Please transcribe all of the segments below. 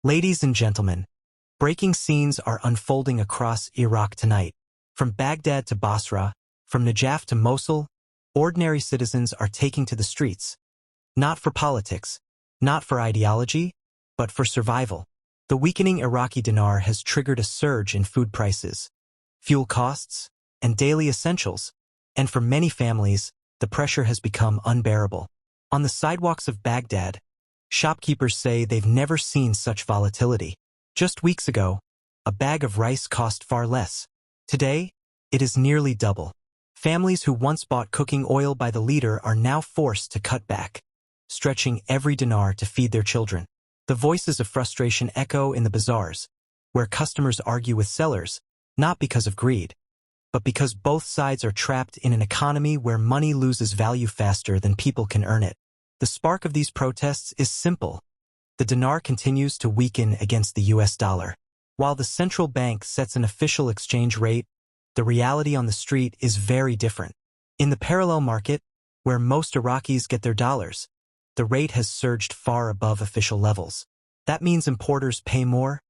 Ladies and gentlemen, breaking scenes are unfolding across Iraq tonight. From Baghdad to Basra, from Najaf to Mosul, ordinary citizens are taking to the streets. Not for politics, not for ideology, but for survival. The weakening Iraqi dinar has triggered a surge in food prices, fuel costs, and daily essentials, and for many families, the pressure has become unbearable. On the sidewalks of Baghdad, shopkeepers say they've never seen such volatility. Just weeks ago, a bag of rice cost far less. Today, it is nearly double. Families who once bought cooking oil by the liter are now forced to cut back, stretching every dinar to feed their children. The voices of frustration echo in the bazaars, where customers argue with sellers, not because of greed, but because both sides are trapped in an economy where money loses value faster than people can earn it. The spark of these protests is simple. The dinar continues to weaken against the US dollar. While the central bank sets an official exchange rate, the reality on the street is very different. In the parallel market, where most Iraqis get their dollars, the rate has surged far above official levels. That means importers pay more,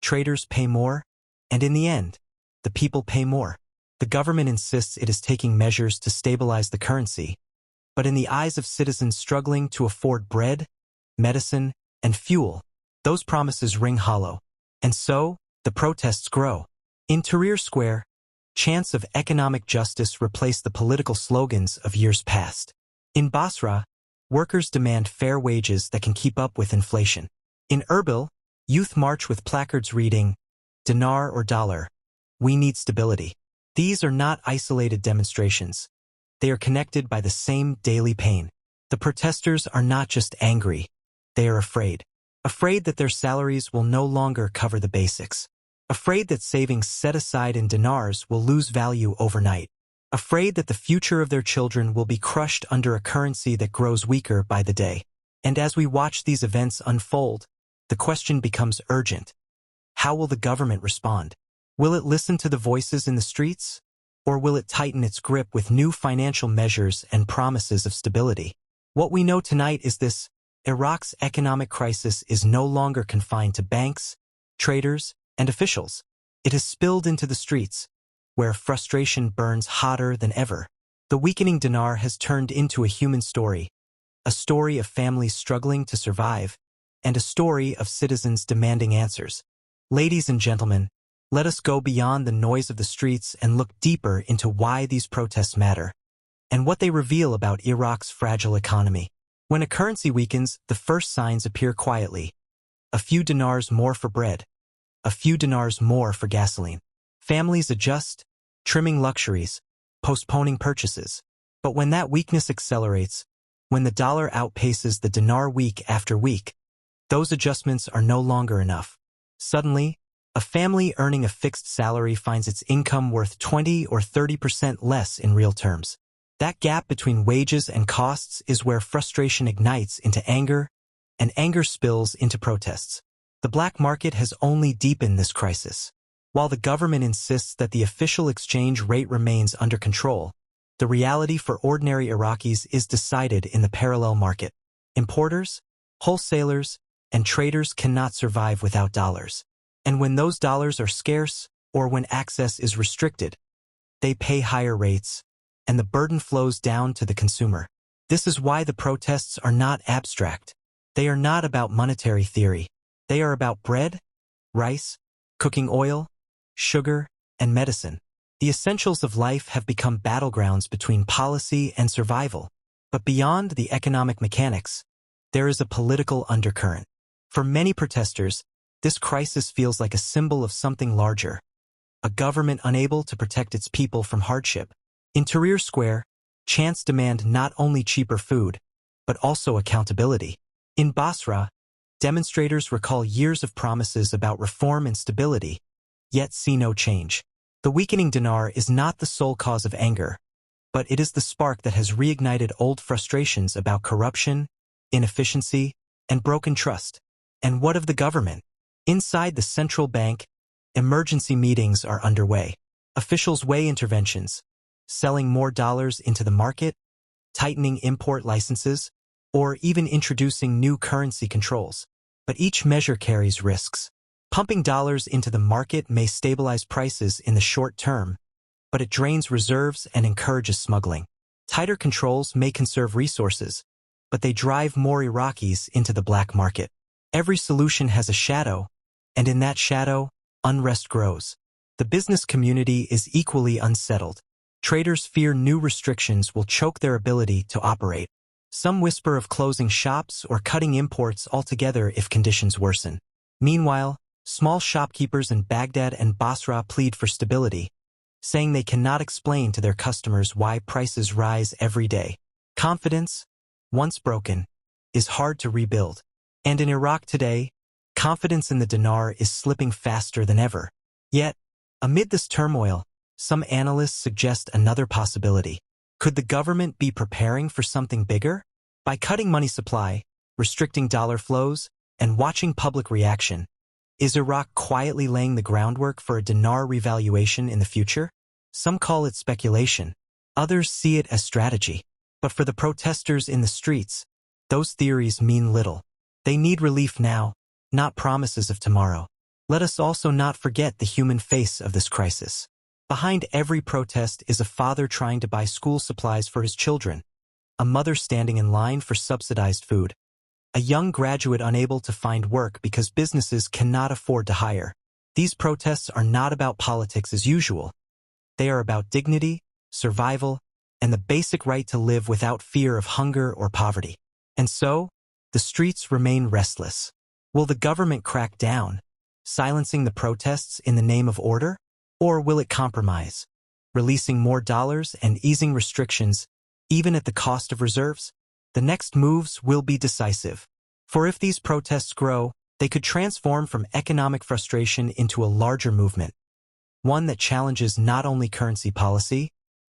traders pay more, and in the end, the people pay more. The government insists it is taking measures to stabilize the currency, but in the eyes of citizens struggling to afford bread, medicine, and fuel, those promises ring hollow. And so, the protests grow. In Tahrir Square, chants of economic justice replace the political slogans of years past. In Basra, workers demand fair wages that can keep up with inflation. In Erbil, youth march with placards reading, "Dinar or dollar, we need stability." These are not isolated demonstrations. They are connected by the same daily pain. The protesters are not just angry, they are afraid. Afraid that their salaries will no longer cover the basics. Afraid that savings set aside in dinars will lose value overnight. Afraid that the future of their children will be crushed under a currency that grows weaker by the day. And as we watch these events unfold, the question becomes urgent. How will the government respond? Will it listen to the voices in the streets? Or will it tighten its grip with new financial measures and promises of stability? What we know tonight is this: Iraq's economic crisis is no longer confined to banks, traders, and officials. It has spilled into the streets, where frustration burns hotter than ever. The weakening dinar has turned into a human story, a story of families struggling to survive, and a story of citizens demanding answers. Ladies and gentlemen, let us go beyond the noise of the streets and look deeper into why these protests matter, and what they reveal about Iraq's fragile economy. When a currency weakens, the first signs appear quietly. A few dinars more for bread, a few dinars more for gasoline. Families adjust, trimming luxuries, postponing purchases. But when that weakness accelerates, when the dollar outpaces the dinar week after week, those adjustments are no longer enough. Suddenly, a family earning a fixed salary finds its income worth 20 or 30% less in real terms. That gap between wages and costs is where frustration ignites into anger, and anger spills into protests. The black market has only deepened this crisis. While the government insists that the official exchange rate remains under control, the reality for ordinary Iraqis is decided in the parallel market. Importers, wholesalers, and traders cannot survive without dollars. And when those dollars are scarce, or when access is restricted, they pay higher rates, and the burden flows down to the consumer. This is why the protests are not abstract. They are not about monetary theory. They are about bread, rice, cooking oil, sugar, and medicine. The essentials of life have become battlegrounds between policy and survival. But beyond the economic mechanics, there is a political undercurrent. For many protesters, this crisis feels like a symbol of something larger, a government unable to protect its people from hardship. In Tahrir Square, chants demand not only cheaper food, but also accountability. In Basra, demonstrators recall years of promises about reform and stability, yet see no change. The weakening dinar is not the sole cause of anger, but it is the spark that has reignited old frustrations about corruption, inefficiency, and broken trust. And what of the government? Inside the central bank, emergency meetings are underway. Officials weigh interventions, selling more dollars into the market, tightening import licenses, or even introducing new currency controls. But each measure carries risks. Pumping dollars into the market may stabilize prices in the short term, but it drains reserves and encourages smuggling. Tighter controls may conserve resources, but they drive more Iraqis into the black market. Every solution has a shadow, and in that shadow, unrest grows. The business community is equally unsettled. Traders fear new restrictions will choke their ability to operate. Some whisper of closing shops or cutting imports altogether if conditions worsen. Meanwhile, small shopkeepers in Baghdad and Basra plead for stability, saying they cannot explain to their customers why prices rise every day. Confidence, once broken, is hard to rebuild. And in Iraq today, confidence in the dinar is slipping faster than ever. Yet, amid this turmoil, some analysts suggest another possibility. Could the government be preparing for something bigger? By cutting money supply, restricting dollar flows, and watching public reaction, is Iraq quietly laying the groundwork for a dinar revaluation in the future? Some call it speculation. Others see it as strategy. But for the protesters in the streets, those theories mean little. They need relief now, not promises of tomorrow. Let us also not forget the human face of this crisis. Behind every protest is a father trying to buy school supplies for his children, a mother standing in line for subsidized food, a young graduate unable to find work because businesses cannot afford to hire. These protests are not about politics as usual. They are about dignity, survival, and the basic right to live without fear of hunger or poverty. And so, the streets remain restless. Will the government crack down, silencing the protests in the name of order? Or will it compromise, releasing more dollars and easing restrictions, even at the cost of reserves? The next moves will be decisive. For if these protests grow, they could transform from economic frustration into a larger movement, one that challenges not only currency policy,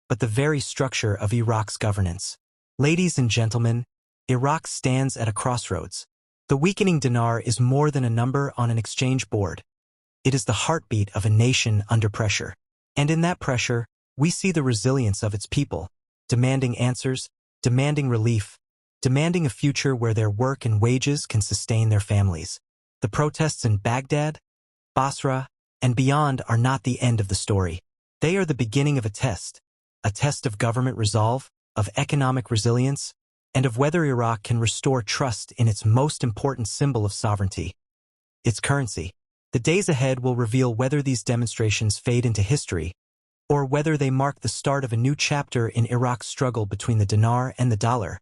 but the very structure of Iraq's governance. Ladies and gentlemen, Iraq stands at a crossroads. The weakening dinar is more than a number on an exchange board. It is the heartbeat of a nation under pressure. And in that pressure, we see the resilience of its people, demanding answers, demanding relief, demanding a future where their work and wages can sustain their families. The protests in Baghdad, Basra, and beyond are not the end of the story. They are the beginning of a test of government resolve, of economic resilience, and of whether Iraq can restore trust in its most important symbol of sovereignty, its currency. The days ahead will reveal whether these demonstrations fade into history, or whether they mark the start of a new chapter in Iraq's struggle between the dinar and the dollar,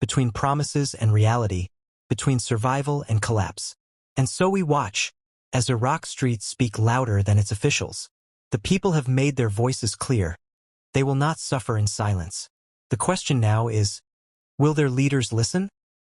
between promises and reality, between survival and collapse. And so we watch, as Iraq's streets speak louder than its officials. The people have made their voices clear. They will not suffer in silence. The question now is, will their leaders listen?